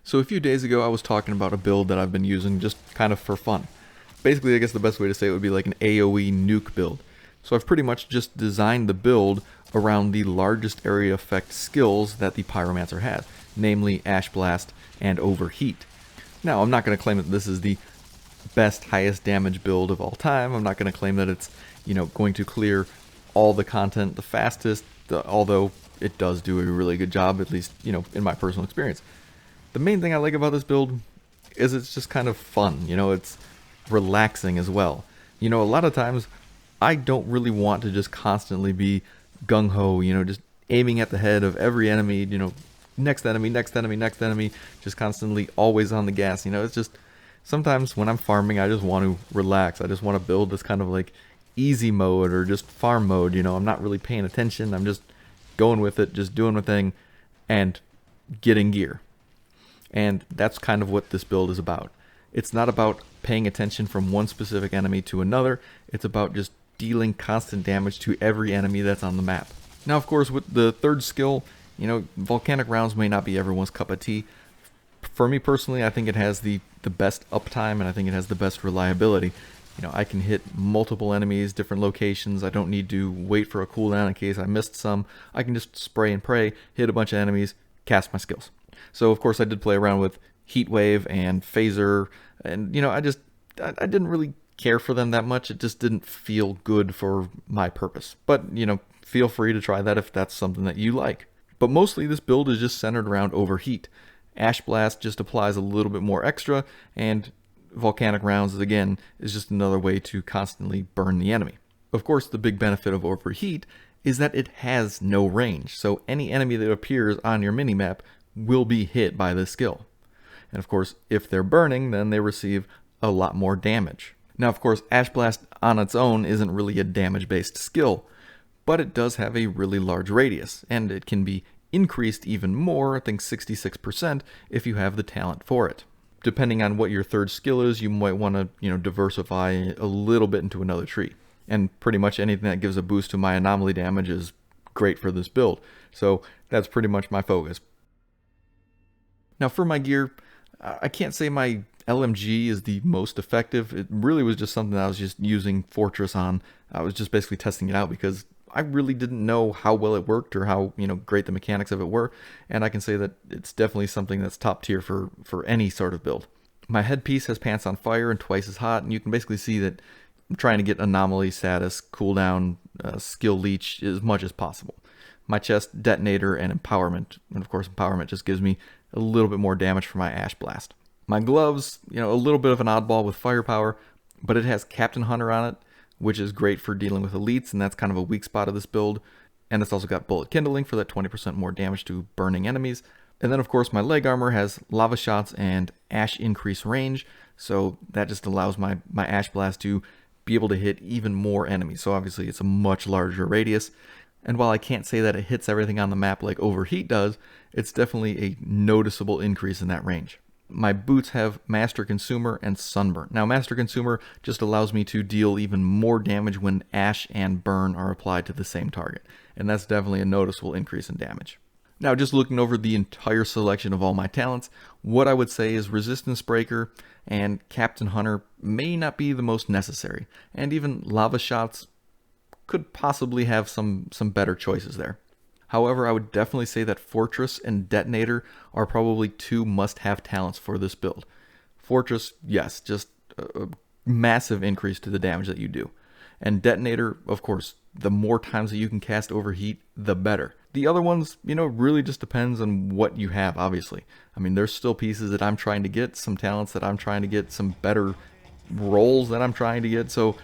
So a few days ago I was talking about a build that I've been using just kind of for fun. Basically, I guess the best way to say it would be like an AOE nuke build. So I've pretty much just designed the build around the largest area effect skills that the Pyromancer has, namely Ash Blast and Overheat. Now, I'm not going to claim that this is the best, highest damage build of all time. I'm not going to claim that it's, going to clear all the content the fastest, although it does do a really good job, at least, in my personal experience. The main thing I like about this build is it's just kind of fun, it's relaxing as well. A lot of times I don't really want to just constantly be gung-ho, just aiming at the head of every enemy, next enemy, next enemy, next enemy, just constantly always on the gas. It's just sometimes when I'm farming, I just want to relax. I just want to build this kind of like easy mode or just farm mode. I'm not really paying attention. I'm just going with it, just doing my thing and getting gear. And that's kind of what this build is about. It's not about paying attention from one specific enemy to another. It's about just dealing constant damage to every enemy that's on the map. Now, of course, with the third skill, volcanic rounds may not be everyone's cup of tea. For me personally, I think it has the best uptime and I think it has the best reliability. I can hit multiple enemies, different locations. I don't need to wait for a cooldown in case I missed some. I can just spray and pray, hit a bunch of enemies, cast my skills. So of course I did play around with Heat Wave and Phaser, and I didn't really care for them that much. It just didn't feel good for my purpose. But feel free to try that if that's something that you like. But mostly this build is just centered around Overheat. Ash Blast just applies a little bit more extra, and Volcanic Rounds again is just another way to constantly burn the enemy. Of course, the big benefit of Overheat is that it has no range, so any enemy that appears on your minimap will be hit by this skill. And of course, if they're burning, then they receive a lot more damage. Now, of course, Ash Blast on its own isn't really a damage-based skill, but it does have a really large radius, and it can be increased even more, I think 66%, if you have the talent for it. Depending on what your third skill is, you might want to, diversify a little bit into another tree. And pretty much anything that gives a boost to my anomaly damage is great for this build. So that's pretty much my focus. Now for my gear, I can't say my LMG is the most effective. It really was just something that I was just using Fortress on. I was just basically testing it out because I really didn't know how well it worked or how great the mechanics of it were. And I can say that it's definitely something that's top tier for any sort of build. My headpiece has Pants on Fire and Twice as Hot, and you can basically see that I'm trying to get anomaly status, cooldown, skill leech as much as possible. My chest, Detonator, and Empowerment. And of course, Empowerment just gives me a little bit more damage for my Ash Blast. My gloves, a little bit of an oddball with firepower, but it has Captain Hunter on it, which is great for dealing with elites, and that's kind of a weak spot of this build. And it's also got Bullet Kindling for that 20% more damage to burning enemies. And then of course my leg armor has Lava Shots and Ash Increase Range, so that just allows my Ash Blast to be able to hit even more enemies. So obviously it's a much larger radius. And while I can't say that it hits everything on the map like Overheat does, it's definitely a noticeable increase in that range. My boots have Master Consumer and Sunburn. Now Master Consumer just allows me to deal even more damage when Ash and Burn are applied to the same target. And that's definitely a noticeable increase in damage. Now just looking over the entire selection of all my talents, what I would say is Resistance Breaker and Captain Hunter may not be the most necessary. And even Lava Shots could possibly have some better choices there. However, I would definitely say that Fortress and Detonator are probably two must-have talents for this build. Fortress, yes, just a massive increase to the damage that you do. And Detonator, of course, the more times that you can cast Overheat, the better. The other ones, really just depends on what you have, obviously. I mean, there's still pieces that I'm trying to get, some talents that I'm trying to get, some better roles that I'm trying to get, so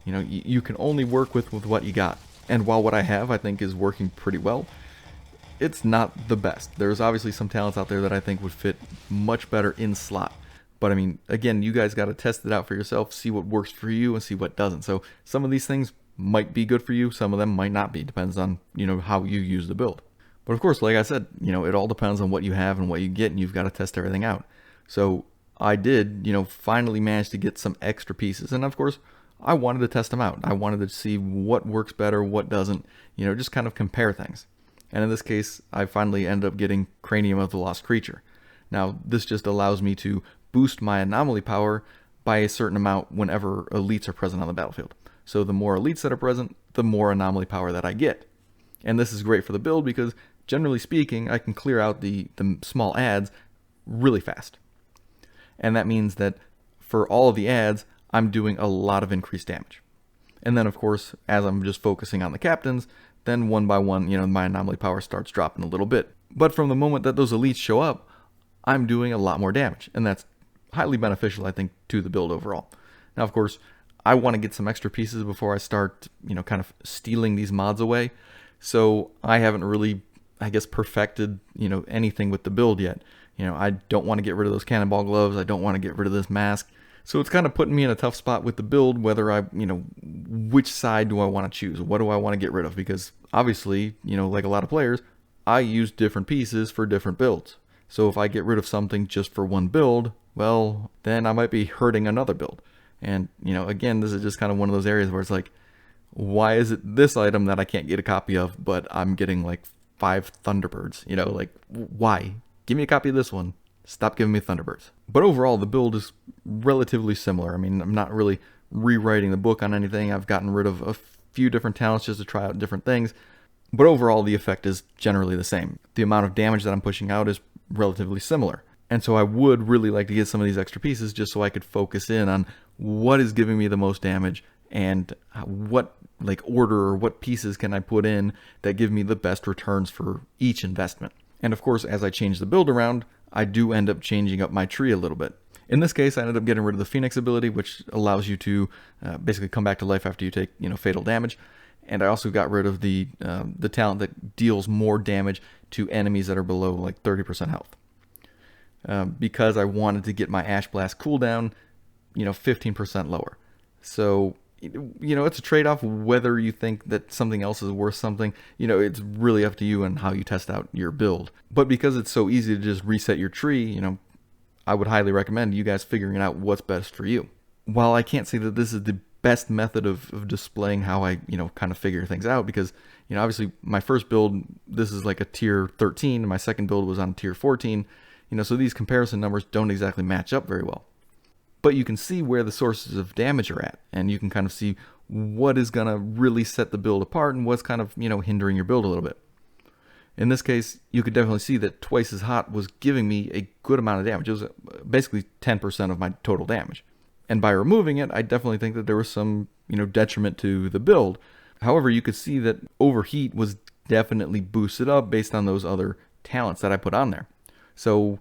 you can only work with what you got. And while what I have, I think, is working pretty well, it's not the best. There's obviously some talents out there that I think would fit much better in slot. But I mean, again, you guys got to test it out for yourself, see what works for you and see what doesn't. So some of these things might be good for you, some of them might not be. Depends on, how you use the build. But of course, like I said, it all depends on what you have and what you get, and you've got to test everything out. So I did, finally manage to get some extra pieces. And of course, I wanted to test them out. I wanted to see what works better, what doesn't, just kind of compare things. And in this case, I finally ended up getting Cranium of the Lost Creature. Now, this just allows me to boost my anomaly power by a certain amount whenever elites are present on the battlefield. So the more elites that are present, the more anomaly power that I get. And this is great for the build because, generally speaking, I can clear out the small adds really fast. And that means that for all of the adds, I'm doing a lot of increased damage. And then, of course, as I'm just focusing on the captains, then one by one, my anomaly power starts dropping a little bit. But from the moment that those elites show up, I'm doing a lot more damage. And that's highly beneficial, I think, to the build overall. Now, of course, I want to get some extra pieces before I start, kind of stealing these mods away. So I haven't really, I guess, perfected, anything with the build yet. I don't want to get rid of those cannonball gloves. I don't want to get rid of this mask. So it's kind of putting me in a tough spot with the build, whether which side do I want to choose? What do I want to get rid of? Because obviously, like a lot of players, I use different pieces for different builds. So if I get rid of something just for one build, well, then I might be hurting another build. And, again, this is just kind of one of those areas where it's like, why is it this item that I can't get a copy of, but I'm getting like 5 Thunderbirds? Why? Give me a copy of this one. Stop giving me Thunderbirds. But overall, the build is relatively similar. I mean, I'm not really rewriting the book on anything. I've gotten rid of a few different talents just to try out different things. But overall, the effect is generally the same. The amount of damage that I'm pushing out is relatively similar. And so I would really like to get some of these extra pieces just so I could focus in on what is giving me the most damage and what order or what pieces can I put in that give me the best returns for each investment. And of course, as I change the build around, I do end up changing up my tree a little bit. In this case, I ended up getting rid of the Phoenix ability, which allows you to basically come back to life after you take fatal damage. And I also got rid of the talent that deals more damage to enemies that are below 30% health. Because I wanted to get my Ash Blast cooldown 15% lower. So it's a trade-off whether you think that something else is worth something. It's really up to you and how you test out your build. But because it's so easy to just reset your tree, I would highly recommend you guys figuring out what's best for you. While I can't say that this is the best method of displaying how I, kind of figure things out, because, obviously my first build, this is like a tier 13, and my second build was on tier 14, so these comparison numbers don't exactly match up very well. But you can see where the sources of damage are at, and you can kind of see what is going to really set the build apart and what's kind of, hindering your build a little bit. In this case, you could definitely see that Twice as Hot was giving me a good amount of damage. It was basically 10% of my total damage. And by removing it, I definitely think that there was some, detriment to the build. However, you could see that Overheat was definitely boosted up based on those other talents that I put on there. So,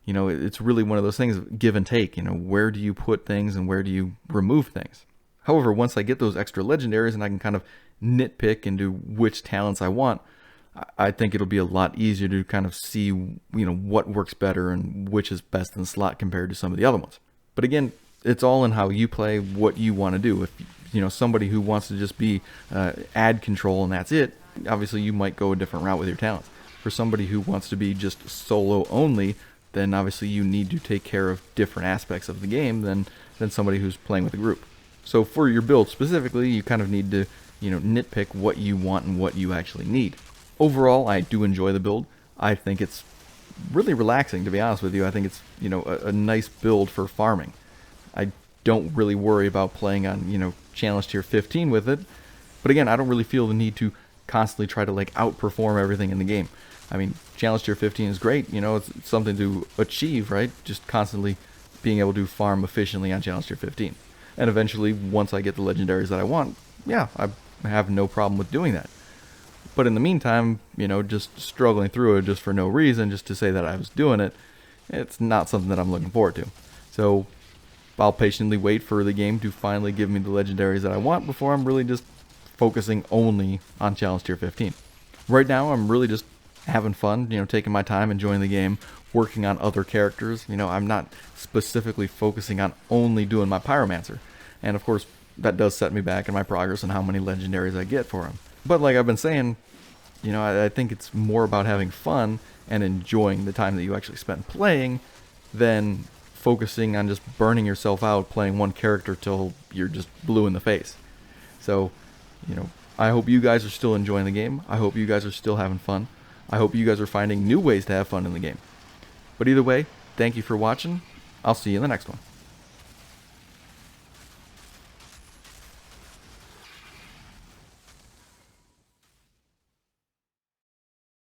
it's really one of those things, give and take. Where do you put things and where do you remove things? However, once I get those extra legendaries and I can kind of nitpick into which talents I want, I think it'll be a lot easier to kind of see, what works better and which is best in the slot compared to some of the other ones. But again, it's all in how you play, what you want to do. If, somebody who wants to just be ad control and that's it, obviously you might go a different route with your talents. For somebody who wants to be just solo only, then obviously you need to take care of different aspects of the game than somebody who's playing with a group. So for your build specifically, you kind of need to, nitpick what you want and what you actually need. Overall, I do enjoy the build. I think it's really relaxing, to be honest with you. I think it's, a nice build for farming. I don't really worry about playing on, challenge tier 15 with it. But again, I don't really feel the need to constantly try to outperform everything in the game. I mean, challenge tier 15 is great, it's something to achieve, right? Just constantly being able to farm efficiently on challenge tier 15. And eventually, once I get the legendaries that I want, yeah, I have no problem with doing that. But in the meantime, just struggling through it just for no reason, just to say that I was doing it, it's not something that I'm looking forward to. So I'll patiently wait for the game to finally give me the legendaries that I want before I'm really just focusing only on challenge tier 15. Right now, I'm really just having fun, taking my time, enjoying the game, working on other characters. I'm not specifically focusing on only doing my Pyromancer. And of course, that does set me back in my progress and how many legendaries I get for him. But like I've been saying, I think it's more about having fun and enjoying the time that you actually spend playing than focusing on just burning yourself out playing one character till you're just blue in the face. So, I hope you guys are still enjoying the game. I hope you guys are still having fun. I hope you guys are finding new ways to have fun in the game. But either way, Thank you for watching. I'll see you in the next one.